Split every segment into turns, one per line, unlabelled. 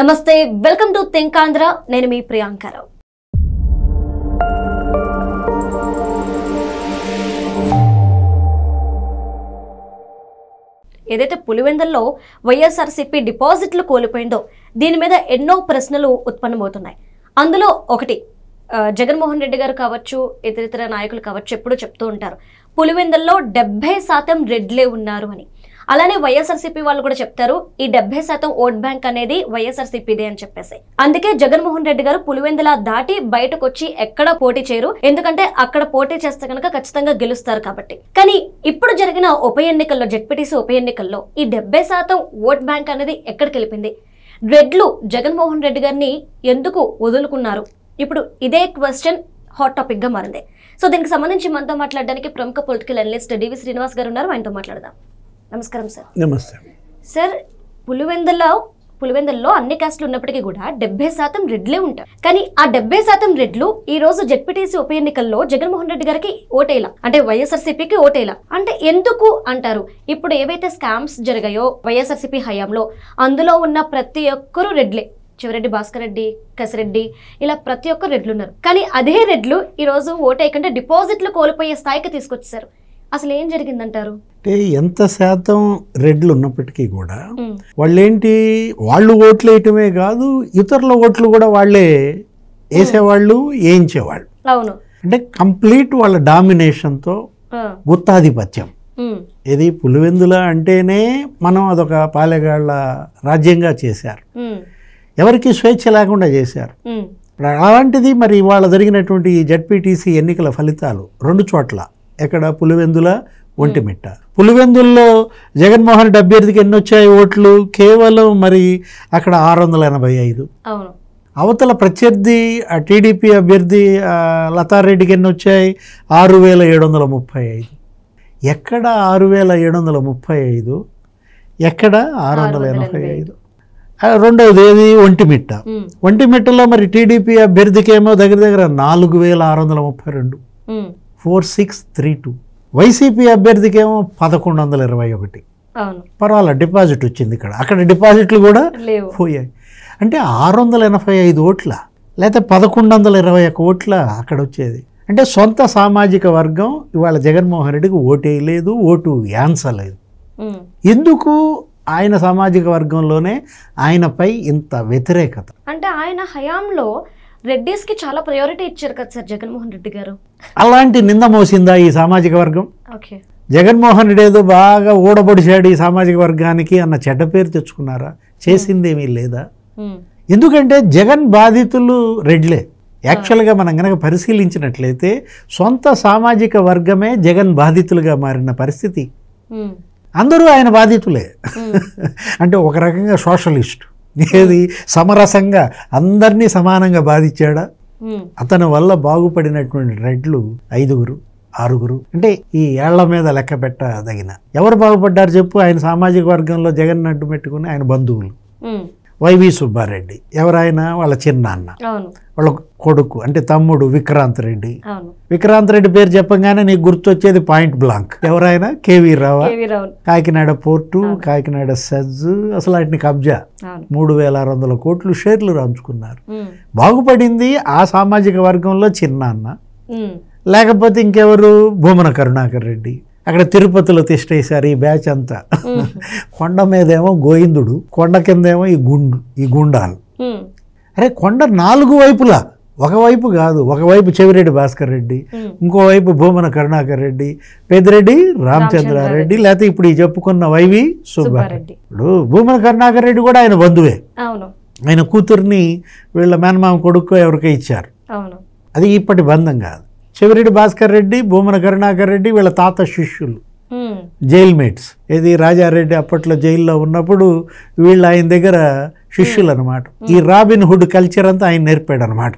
నమస్తే, welcome to think Andhra. నేను మీ ప్రియాంకరావు. ఏదైతే పులివెందుల్లో వైఎస్ఆర్సీపీ డిపాజిట్లు కోల్పోయిందో దీని మీద ఎన్నో ప్రశ్నలు ఉత్పన్నమవుతున్నాయి. అందులో ఒకటి, జగన్మోహన్ రెడ్డి గారు కావచ్చు, ఇతరితర నాయకులు కావచ్చు, ఎప్పుడు చెప్తూ ఉంటారు పులివెందుల్లో 70% రెడ్లే ఉన్నారు అని. అలానే వైఎస్ఆర్సీపీ వాళ్ళు కూడా చెప్తారు ఈ 70% ఓట్ బ్యాంక్ అనేది వైఎస్ఆర్సీపీదే అని చెప్పేసి. అందుకే జగన్మోహన్ రెడ్డి గారు పులివెందుల దాటి బయటకు వచ్చి ఎక్కడ పోటీ చేయరు, ఎందుకంటే అక్కడ పోటీ చేస్తే కనుక ఖచ్చితంగా గెలుస్తారు కాబట్టి. కానీ ఇప్పుడు జరిగిన ఉప ఎన్నికల్లో, జెడ్పీటీసీ ఉప ఎన్నికల్లో ఈ 70% ఓట్ బ్యాంక్ అనేది ఎక్కడికి వెళ్ళింది? రెడ్లు జగన్మోహన్ రెడ్డి గారిని ఎందుకు వదులుకున్నారు? ఇప్పుడు ఇదే క్వశ్చన్ హాట్ టాపిక్ గా మారింది. సో దీనికి సంబంధించి మనతో మాట్లాడడానికి ప్రముఖ పొలిటికల్ అనలిస్ట్ డివి శ్రీనివాస్ గారు ఉన్నారు. ఆయనతో మాట్లాడదాం. నమస్కారం సార్.
నమస్తే
సార్. పులివెందుల్లో అన్ని కాస్టులు ఉన్నప్పటికీ కూడా 70% రెడ్లే ఉంటారు. కానీ ఆ 70% రెడ్లు ఈ రోజు జెడ్పీటీసీ ఉప ఎన్నికల్లో జగన్మోహన్ రెడ్డి గారికి ఓటేలా, అంటే వైఎస్ఆర్సీపీకి ఓటేలా అంటే ఎందుకు అంటారు? ఇప్పుడు ఏవైతే స్కామ్స్ జరిగాయో వైఎస్ఆర్సీపీ హయాంలో అందులో ఉన్న ప్రతి ఒక్కరూ రెడ్లే. చివరెడ్డి, భాస్కర్ రెడ్డి, కసిరెడ్డి, ఇలా ప్రతి ఒక్కరు రెడ్లు ఉన్నారు. కానీ అదే రెడ్లు ఈ రోజు ఓటేయకంటే డిపాజిట్లు కోల్పోయే స్థాయికి తీసుకొచ్చారు. అసలు ఏం జరిగిందంటారు?
అంటే ఎంత శాతం రెడ్లు ఉన్నప్పటికీ కూడా వాళ్ళు ఓట్లు వేయటమే కాదు, ఇతరుల ఓట్లు కూడా వాళ్ళే వేసేవాళ్ళు, వేయించేవాళ్ళు.
అవును.
అంటే కంప్లీట్ వాళ్ళ డామినేషన్తో గుత్తాధిపత్యం. ఇది పులివెందుల అంటేనే మనం అదొక పాలెగాళ్ల రాజ్యంగా చేశారు, ఎవరికి స్వేచ్ఛ లేకుండా చేశారు. అలాంటిది మరి ఇవాళ జరిగినటువంటి జెడ్పీటీసీ ఎన్నికల ఫలితాలు 2 చోట్ల, ఎక్కడ పులివెందుల, ఒంటిమిట్ట. పులివెందుల్లో జగన్మోహన్ రెడ్డి అభ్యర్థికి ఎన్ని వచ్చాయి ఓట్లు? కేవలం మరి అక్కడ 685. అవతల ప్రత్యర్థి టీడీపీ అభ్యర్థి లతారెడ్డికి ఎన్ని వచ్చాయి? 6735. ఎక్కడ 6735, ఎక్కడ 685? రెండవది ఏది? ఒంటిమిట్ట. ఒంటిమిట్టలో మరి టీడీపీ అభ్యర్థికి ఏమో దగ్గర 4632, 4632. వైసీపీ అభ్యర్థికి ఏమో 1121. పర్వాలేదు, డిపాజిట్ వచ్చింది ఇక్కడ. అక్కడ డిపాజిట్లు కూడా పోయాయి. అంటే 685 ఓట్ల లేకపోతే 1121 ఓట్ల అక్కడ వచ్చేది. అంటే సొంత సామాజిక వర్గం ఇవాళ జగన్మోహన్ రెడ్డికి ఓటేయలేదు, ఓటు యాన్సలేదు. ఎందుకు? ఆయన సామాజిక వర్గంలోనే ఆయనపై ఇంత వ్యతిరేకత.
అంటే ఆయన హయాంలో రెడ్డిస్ కి చాలా ప్రయారిటీ ఇచ్చారు కదా సార్ జగన్మోహన్ రెడ్డి గారు.
అలాంటి నింద మోసిందా ఈ సామాజిక వర్గం? జగన్మోహన్ రెడ్డి ఏదో బాగా ఊడబడిచాడు ఈ సామాజిక వర్గానికి అన్న చెడ్డ పేరు తెచ్చుకున్నారా? చేసిందేమీ లేదా? ఎందుకంటే జగన్ బాధితులు రెడ్లే. యాక్చువల్గా మనం కనుక పరిశీలించినట్లయితే సొంత సామాజిక వర్గమే జగన్ బాధితులుగా మారిన పరిస్థితి. అందరూ ఆయన బాధితులే. అంటే ఒక రకంగా సోషలిస్ట్, ఏది సమరసంగా అందరినీ సమానంగా బాధించాడా? అతని వల్ల బాగుపడినటువంటి రెడ్లు 5, 6. అంటే ఈ ఏళ్ల మీద లెక్క పెట్టదగిన. ఎవరు బాగుపడ్డారు చెప్పు? ఆయన సామాజిక వర్గంలో జగన్ అడ్డు పెట్టుకుని ఆయన బంధువులు. వైవి సుబ్బారెడ్డి ఎవరాయన? వాళ్ళ చిన్నాన్న, వాళ్ళ కొడుకు అంటే తమ్ముడు విక్రాంత్ రెడ్డి. విక్రాంత్ రెడ్డి పేరు చెప్పగానే నీకు గుర్తొచ్చేది పాయింట్ బ్లాంక్. ఎవరైనా? కేవీ రావు. కాకినాడ పోర్టు, కాకినాడ సెజ్, అసలు వాటిని కబ్జా. 3600 కోట్లు షేర్లు రాంచుకున్నారు. బాగుపడింది ఆ సామాజిక వర్గంలో చిన్నాన్న. లేకపోతే ఇంకెవరు? భూమన కరుణాకర్ రెడ్డి. అక్కడ తిరుపతిలో తిష్టేశారు ఈ బ్యాచ్ అంతా. కొండ మీదేమో గోవిందుడు, కొండ కిందేమో ఈ గుండాలు. అరే కొండ 4 వైపులా, ఒకవైపు కాదు. ఒకవైపు చెవిరెడ్డి భాస్కర్ రెడ్డి, ఇంకోవైపు భూమన కరుణాకర్ రెడ్డి, పెద్దిరెడ్డి రామచంద్రారెడ్డి, లేకపోతే ఇప్పుడు ఈ చెప్పుకున్న వైవి సుబ్బారెడ్డి. ఇప్పుడు భూమన కరుణాకర్ రెడ్డి కూడా ఆయన బంధువే. ఆయన కూతుర్ని వీళ్ళ మేనమామ కొడుకు ఎవరికో ఇచ్చారు. అది ఇప్పటి బంధం కాదు. చెవిరెడ్డి భాస్కర్ రెడ్డి, భూమన కరుణాకర్ రెడ్డి వీళ్ళ తాత శిష్యులు, జైల్ మేట్స్. ఏది? రాజారెడ్డి అప్పట్లో జైల్లో ఉన్నప్పుడు వీళ్ళు ఆయన దగ్గర శిష్యులు అనమాట. ఈ రాబిన్ హుడ్ కల్చర్ అంతా ఆయన నేర్పాడు అనమాట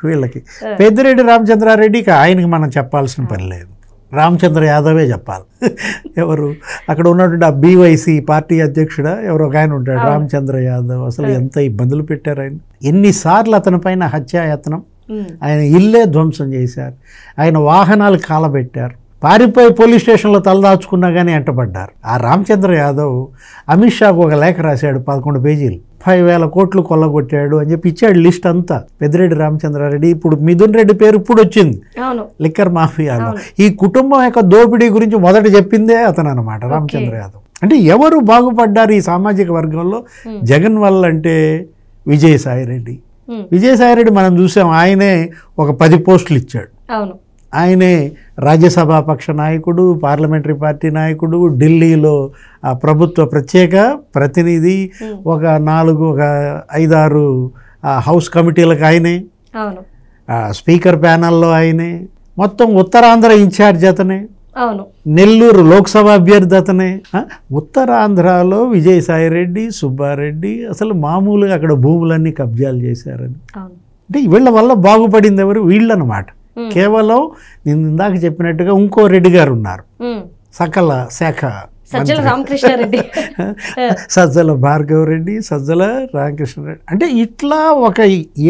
వీళ్ళకి. పెద్దిరెడ్డి రామచంద్రారెడ్డికి ఆయనకి మనం చెప్పాల్సిన పని లేదు, రామచంద్ర యాదవే చెప్పాలి. ఎవరు? అక్కడ ఉన్నటువంటి ఆ బీవైసీ పార్టీ అధ్యక్షుడా ఎవరో ఒక ఆయన ఉంటాడు, రామచంద్ర యాదవ్. అసలు ఎంత ఇబ్బందులు పెట్టారు ఆయన. ఎన్నిసార్లు అతని పైన హత్యాయత్నం, ఆయన ఇల్లే ధ్వంసం చేశారు, ఆయన వాహనాలు కాలబెట్టారు. పారిపోయి పోలీస్ స్టేషన్లో తలదాచుకున్నా కానీ ఎంటబడ్డారు. ఆ రామచంద్ర యాదవ్ అమిత్ షాకు ఒక లేఖ రాశాడు 11 పేజీలు, 5,000 కోట్లు కొల్లగొట్టాడు అని చెప్పి ఇచ్చాడు లిస్ట్ అంతా. పెద్దిరెడ్డి రామచంద్రారెడ్డి, ఇప్పుడు మిథున్ రెడ్డి పేరు ఇప్పుడు వచ్చింది లిక్కర్ మాఫియాలో. ఈ కుటుంబం యొక్క దోపిడీ గురించి మొదట చెప్పిందే అతను అనమాట, రామచంద్ర యాదవ్. అంటే ఎవరు బాగుపడ్డారు ఈ సామాజిక వర్గంలో జగన్ వల్ల అంటే విజయసాయిరెడ్డి. విజయసాయిరెడ్డి మనం చూసాం, ఆయనే ఒక 10 పోస్టులు ఇచ్చాడు. ఆయనే రాజ్యసభ పక్ష నాయకుడు, పార్లమెంటరీ పార్టీ నాయకుడు, ఢిల్లీలో ప్రభుత్వ ప్రత్యేక ప్రతినిధి, ఒక 5-6 హౌస్ కమిటీలకు ఆయనే, స్పీకర్ ప్యానల్లో ఆయనే, మొత్తం ఉత్తరాంధ్ర ఇన్ఛార్జ్ అతనే, నెల్లూరు లోక్సభ అభ్యర్థి అతనే. ఉత్తరాంధ్రలో విజయసాయిరెడ్డి, సుబ్బారెడ్డి అసలు మామూలుగా అక్కడ భూములన్నీ కబ్జాలు చేశారని. అంటే వీళ్ళ వల్ల బాగుపడింది ఎవరు? వీళ్ళనమాట. కేవలం నేను ఇందాక చెప్పినట్టుగా ఇంకో రెడ్డి గారు ఉన్నారు, సకల శాఖ
సజ్జల రామకృష్ణారెడ్డి,
సజ్జల భార్గవరెడ్డి, సజ్జల రామకృష్ణారెడ్డి. అంటే ఇట్లా ఒక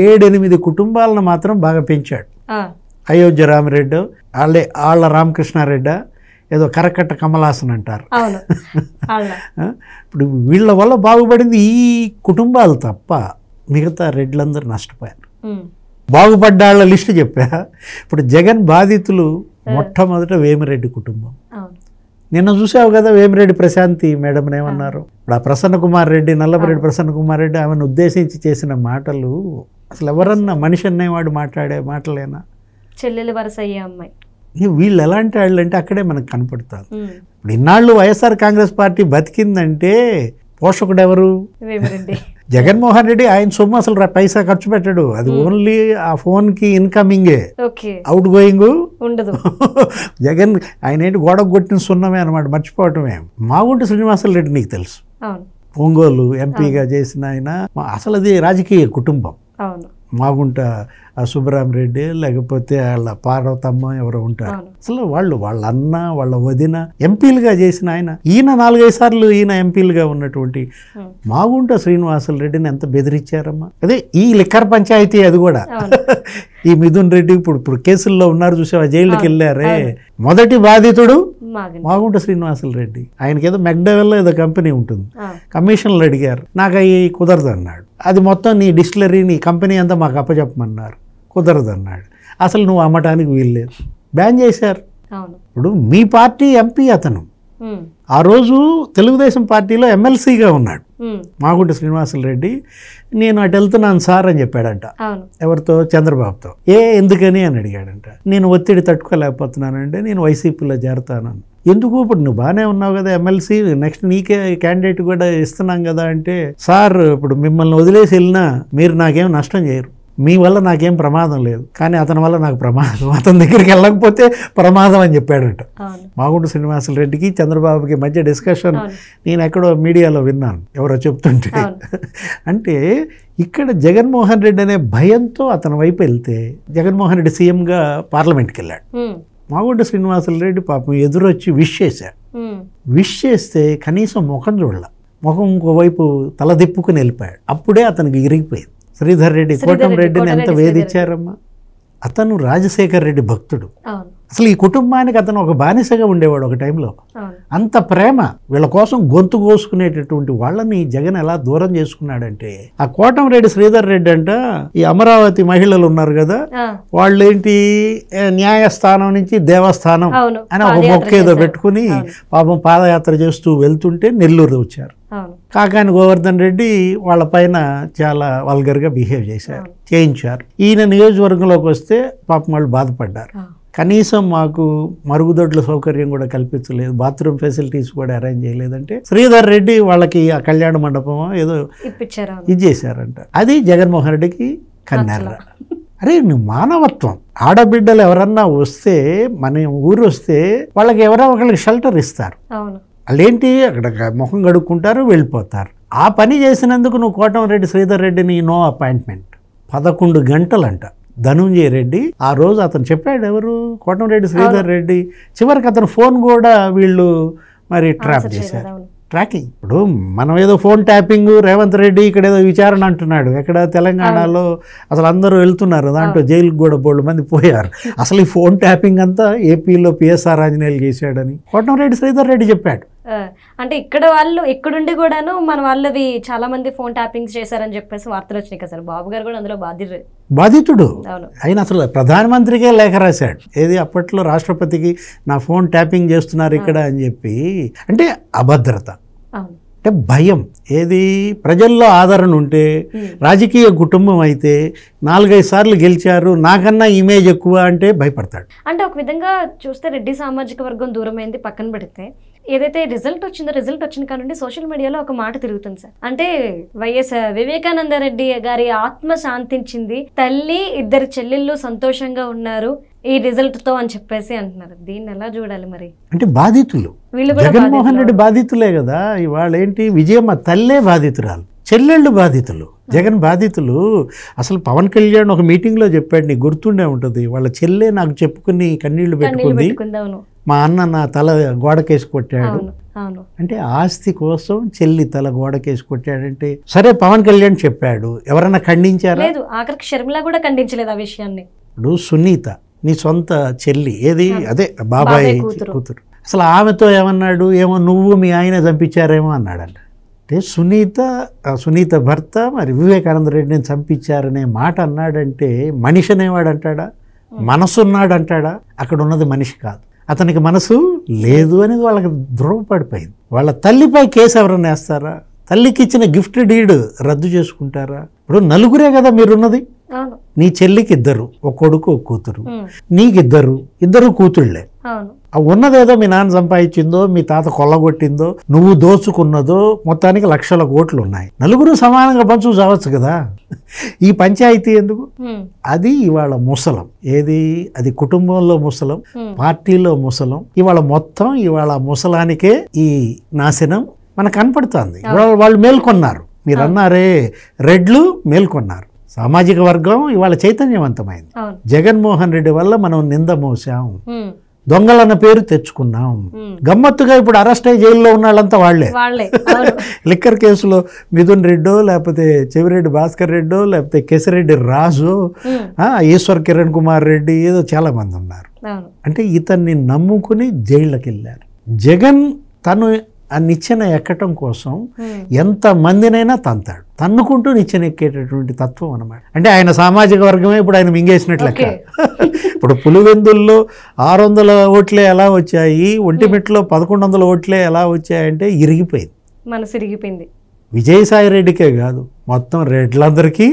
7-8 కుటుంబాలను మాత్రం బాగా పెంచాడు. అయోధ్య రామిరెడ్డి, ఆళ్ళ రామకృష్ణారెడ్డి, ఏదో కరకట్ట కమలాసన్ అంటారు. ఇప్పుడు వీళ్ళ వల్ల బాగుపడింది ఈ కుటుంబాలు తప్ప మిగతా రెడ్లందరూ నష్టపోయారు. బాగుపడ్డ వాళ్ళ లిస్టు చెప్పా. ఇప్పుడు జగన్ బాధితులు మొట్టమొదట వేమిరెడ్డి కుటుంబం. నిన్న చూసావు కదా వేమిరెడ్డి ప్రశాంతి మేడం ఏమన్నారు. ఇప్పుడు ఆ ప్రసన్న కుమార్ రెడ్డి, నల్లపరెడ్డి ప్రసన్న కుమార్ రెడ్డి ఆమెను ఉద్దేశించి చేసిన మాటలు అసలు ఎవరన్నా మనిషి అనేవాడు మాట్లాడే మాటలేనా?
చెల్లెలు వరస అయ్యే అమ్మాయి.
వీళ్ళు ఎలాంటి వాళ్ళు అంటే అక్కడే మనకు కనపడుతుంది. ఇప్పుడు ఇన్నాళ్ళు వైఎస్ఆర్ కాంగ్రెస్ పార్టీ బతికిందంటే పోషకుడు ఎవరు? జగన్మోహన్ రెడ్డి. ఆయన సొమ్ము అసలు పైసా ఖర్చు పెట్టాడు. అది ఓన్లీ ఆ ఫోన్కి ఇన్కమింగే, అవుట్ గోయింగ్ ఉండదు. జగన్ ఆయన ఏంటి గోడకు కొట్టిన సున్నమే అనమాట, మర్చిపోవటమే. మాగుంట శ్రీనివాస రెడ్డి నీకు తెలుసు, ఒంగోలు ఎంపీగా చేసిన ఆయన. అసలు అది రాజకీయ కుటుంబం. మాగుంట సుబ్బరామరెడ్డి లేకపోతే వాళ్ళ పార్వతమ్మ ఎవరో ఉంటారు. అసలు వాళ్ళ అన్న వాళ్ళ వదిన ఎంపీలుగా చేసిన ఆయన. ఈయన 4-5 సార్లు ఈయన ఎంపీలుగా ఉన్నటువంటి మాగుంట శ్రీనివాసరెడ్డిని ఎంత బెదిరించారమ్మా. అదే ఈ లిక్కర్ పంచాయతీ అది కూడా. ఈ మిథున్ రెడ్డి ఇప్పుడు కేసుల్లో ఉన్నారు చూసావా, జైలుకి వెళ్ళారే. మొదటి బాధితుడు మాగుంట శ్రీనివాసరెడ్డి. ఆయనకి ఏదో మెక్డవెల్లో ఏదో కంపెనీ ఉంటుంది, కమిషన్లు అడిగారు, నాకు అవి కుదరదు అన్నాడు. అది మొత్తం నీ డిస్టిలరీ నీ కంపెనీ అంతా మాకు అప్పచెప్పమన్నారు, కుదరదు అన్నాడు. అసలు నువ్వు అమ్మటానికి వీల్లేదు, బ్యాన్ చేశారు. ఇప్పుడు మీ పార్టీ ఎంపీ అతను ఆ రోజు తెలుగుదేశం పార్టీలో ఎమ్మెల్సీగా ఉన్నాడు మాగుంట శ్రీనివాసరెడ్డి. నేను అటు వెళ్తున్నాను సార్ అని చెప్పాడంట. ఎవరితో? చంద్రబాబుతో. ఎందుకని అని అడిగాడంట. నేను ఒత్తిడి తట్టుకోలేకపోతున్నానంటే నేను వైసీపీలో చేరతానని. ఎందుకు? ఇప్పుడు నువ్వు బాగానే ఉన్నావు కదా ఎమ్మెల్సీ, నెక్స్ట్ నీకే క్యాండిడేట్ కూడా ఇస్తున్నాం కదా అంటే, సార్ ఇప్పుడు మిమ్మల్ని వదిలేసి వెళ్ళినా మీరు నాకేం నష్టం చేయరు, మీ వల్ల నాకేం ప్రమాదం లేదు, కానీ అతని వల్ల నాకు ప్రమాదం, అతని దగ్గరికి వెళ్ళకపోతే ప్రమాదం అని చెప్పాడట. మాగుంట శ్రీనివాసరెడ్డికి చంద్రబాబుకి మధ్య డిస్కషన్ నేను ఎక్కడో మీడియాలో విన్నాను, ఎవరో చెప్తుంటే. అంటే ఇక్కడ జగన్మోహన్ రెడ్డి అనే భయంతో అతని వైపు వెళ్తే, జగన్మోహన్ రెడ్డి సీఎంగా పార్లమెంట్కి వెళ్ళాడు. మాగుంట శ్రీనివాసరెడ్డి పాపం ఎదురొచ్చి విష్ చేశాడు. విష్ చేస్తే కనీసం ముఖం చూడాల, ముఖం ఇంకోవైపు తల దిప్పుకుని వెళ్ళిపోయాడు. అప్పుడే అతనికి ఇరిగిపోయింది. శ్రీధర్ రెడ్డి, కోటం రెడ్డిని ఎంత వేధించారమ్మా. అతను రాజశేఖర్ రెడ్డి భక్తుడు. అసలు ఈ కుటుంబానికి అతను ఒక బానిసగా ఉండేవాడు ఒక టైంలో. అంత ప్రేమ, వీళ్ళ కోసం గొంతు కోసుకునేటటువంటి వాళ్ళని జగన్ ఎలా దూరం చేసుకున్నాడంటే, ఆ కోటంరెడ్డి శ్రీధర్ రెడ్డి అంట ఈ అమరావతి మహిళలు ఉన్నారు కదా, వాళ్ళేంటి న్యాయస్థానం నుంచి దేవస్థానం అని ఒక మొక్క ఏదో పెట్టుకుని పాపం పాదయాత్ర చేస్తూ వెళ్తుంటే నెల్లూరు వచ్చారు. కాకాని గోవర్ధన్ రెడ్డి వాళ్ళ పైన చాలా వల్గర్గా బిహేవ్ చేయించారు. ఈయన నియోజకవర్గంలోకి వస్తే పాపం వాళ్ళు బాధపడ్డారు. కనీసం మాకు మరుగుదొడ్ల సౌకర్యం కూడా కల్పించలేదు, బాత్రూమ్ ఫెసిలిటీస్ కూడా అరేంజ్ చేయలేదంటే శ్రీధర్ రెడ్డి వాళ్ళకి ఆ కళ్యాణ మండపం ఏదో ఇది చేశారంట. అది జగన్మోహన్ రెడ్డికి కన్నెర్ర. అరే నువ్వు మానవత్వం, ఆడబిడ్డలు ఎవరన్నా వస్తే మన ఊరు వస్తే వాళ్ళకి ఎవరో ఒకరికి షెల్టర్ ఇస్తారు. వాళ్ళేంటి అక్కడ ముఖం కడుక్కుంటారు వెళ్ళిపోతారు. ఆ పని చేసినందుకు నువ్వు కోటంరెడ్డి శ్రీధర్ రెడ్డిని నో అపాయింట్మెంట్ 11 గంటలంట. ధనుంజయ రెడ్డి ఆ రోజు అతను చెప్పాడు, ఎవరు? కోటంరెడ్డి శ్రీధర్ రెడ్డి. చివరికి అతను ఫోన్ కూడా వీళ్ళు మరి ట్రాప్ చేశారు. ట్రాకింగ్. ఇప్పుడు మనం ఏదో ఫోన్ ట్యాపింగ్, రేవంత్ రెడ్డి ఇక్కడ ఏదో విచారణ అంటున్నాడు, ఎక్కడ తెలంగాణలో అసలు అందరూ వెళ్తున్నారు, దాంట్లో జైలుకు కూడా బోళ్ళు మంది పోయారు. అసలు ఈ ఫోన్ ట్యాపింగ్ అంతా ఏపీలో పిఎస్ఆర్ ఆంజనేయులు చేశాడని కోటంరెడ్డి శ్రీధర్ రెడ్డి చెప్పాడు.
అంటే ఇక్కడ వాళ్ళు ఎక్కడుండి కూడాను మన వాళ్ళవి చాలా మంది ఫోన్ ట్యాపింగ్స్ చేశారని చెప్పేసి వార్తలు వచ్చినాయి కదా సార్. బాబు గారు కూడా అందులో
బాధితుడు. ఆయన అసలు ప్రధానమంత్రికే లేఖ రాశాడు, ఏది అప్పట్లో రాష్ట్రపతికి, నా ఫోన్ ట్యాపింగ్ చేస్తున్నారు ఇక్కడ అని చెప్పి. అంటే అభద్రత, అంటే భయం, ఏది ప్రజల్లో ఆదరణ ఉంటే, రాజకీయ కుటుంబం అయితే 4-5 సార్లు గెలిచారు, నాకన్నా ఇమేజ్ ఎక్కువ అంటే భయపడతాడు.
అంటే ఒక విధంగా చూస్తే రెడ్డి సామాజిక వర్గం దూరమైంది పక్కన పెడితే, ఏదైతే రిజల్ట్ వచ్చిన కానుండి సోషల్ మీడియాలో ఒక మాట తిరుగుతుంది సార్. అంటే వైఎస్ వివేకానంద రెడ్డి గారి ఆత్మ శాంతించింది, తల్లి 2 చెల్లెళ్ళు సంతోషంగా ఉన్నారు ఈ రిజల్ట్ తో అని చెప్పేసి అంటున్నారు. దీన్ని ఎలా చూడాలి మరి?
అంటే బాధితులు జగన్మోహన్ రెడ్డి బాధితులే కదా. ఇవాళ ఏంటి, విజయమ్మ తల్లే బాధితురాలు, చెల్లెళ్ళు బాధితులు, జగన్ బాధితులు. అసలు పవన్ కళ్యాణ్ ఒక మీటింగ్లో చెప్పాడు, నీకు గుర్తుండే ఉంటుంది, వాళ్ళ చెల్లె నాకు చెప్పుకుని కన్నీళ్లు పెట్టుకుంది, మా అన్న నా తల గోడకేసి కొట్టాడు అంటే, ఆస్తి కోసం చెల్లి తల గోడకేసి కొట్టాడంటే సరే పవన్ కళ్యాణ్ చెప్పాడు, ఎవరన్నా ఖండించారా?
లేదు, ఆఖరికి షర్మిల కూడా ఖండించలేదు ఆ విషయాన్ని.
ఇప్పుడు సునీత నీ సొంత చెల్లి, ఏది అదే బాబాయ్ కూతురు, అసలు ఆమెతో ఏమన్నాడు, ఏమో నువ్వు మీ ఆయన చంపించారేమో అన్నాడంట. అంటే సునీత భర్త మరి వివేకానంద రెడ్డిని చంపించారనే మాట అన్నాడంటే మనిషి అనేవాడు అంటాడా, మనసు ఉన్నాడు అంటాడా? అక్కడ ఉన్నది మనిషి కాదు, అతనికి మనసు లేదు అనేది వాళ్ళకి ధృవపడిపోయింది. వాళ్ళ తల్లిపై కేసు ఎవరన్నా వేస్తారా? తల్లికి ఇచ్చిన గిఫ్ట్ డీడ్ రద్దు చేసుకుంటారా? ఇప్పుడు నలుగురే కదా మీరున్నది, నీ చెల్లికి 2, ఒక కొడుకు ఒక కూతురు, నీకు 2 కూతుళ్లే. ఉన్నదేదో మీ నాన్న సంపాదించిందో, మీ తాత కొల్లగొట్టిందో, నువ్వు దోచుకున్నదో, మొత్తానికి లక్షల కోట్లు ఉన్నాయి. నలుగురు సమానంగా పంచు చావచ్చు కదా. ఈ పంచాయతీ ఎందుకు? అది ఇవాళ ముసలం, ఏది అది కుటుంబంలో ముసలం, పార్టీలో ముసలం. ఇవాళ మొత్తం ఇవాళ ముసలానికే ఈ నాశనం మనకు కనపడుతుంది. వాళ్ళు మేల్కొన్నారు, మీరు అన్నారే రెడ్లు మేల్కొన్నారు. సామాజిక వర్గం ఇవాళ చైతన్యవంతమైంది. జగన్మోహన్ రెడ్డి వల్ల మనం నింద మోసాం, దొంగలన్న పేరు తెచ్చుకున్నాం. గమ్మత్తుగా ఇప్పుడు అరెస్ట్ అయ్యి జైల్లో ఉన్న వాళ్ళంతా వాళ్లే. లిక్కర్ కేసులో మిథున్ రెడ్డో, లేకపోతే చెవిరెడ్డి భాస్కర్ రెడ్డో, లేకపోతే కేసిరెడ్డి రాజు, ఈశ్వర్ కిరణ్ కుమార్ రెడ్డి, ఏదో చాలా మంది ఉన్నారు. అంటే ఇతన్ని నమ్ముకుని జైళ్ళకి వెళ్ళారు. జగన్ తను ఆ నిచ్చెన ఎక్కటం కోసం ఎంత మందినైనా తంతాడు, తన్నుకుంటూ నిచ్చెన ఎక్కేటటువంటి తత్వం అన్నమాట. అంటే ఆయన సామాజిక వర్గమే ఇప్పుడు ఆయన మింగేసినట్లెక్క. ఇప్పుడు పులివెందుల్లో 600 ఓట్లే ఎలా వచ్చాయి, ఒంటిమిట్లో 1100 ఓట్లే ఎలా వచ్చాయంటే ఇరిగిపోయింది, మనసు ఇరిగిపోయింది. విజయసాయి రెడ్డికే కాదు, మొత్తం రెడ్లందరికీ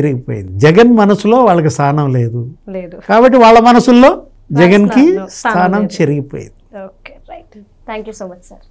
ఇరిగిపోయింది. జగన్ మనసులో వాళ్ళకి స్థానం లేదు కాబట్టి వాళ్ళ మనసుల్లో జగన్కి స్థానం చెరిగిపోయింది.
Okay, right. Thank you so much sir.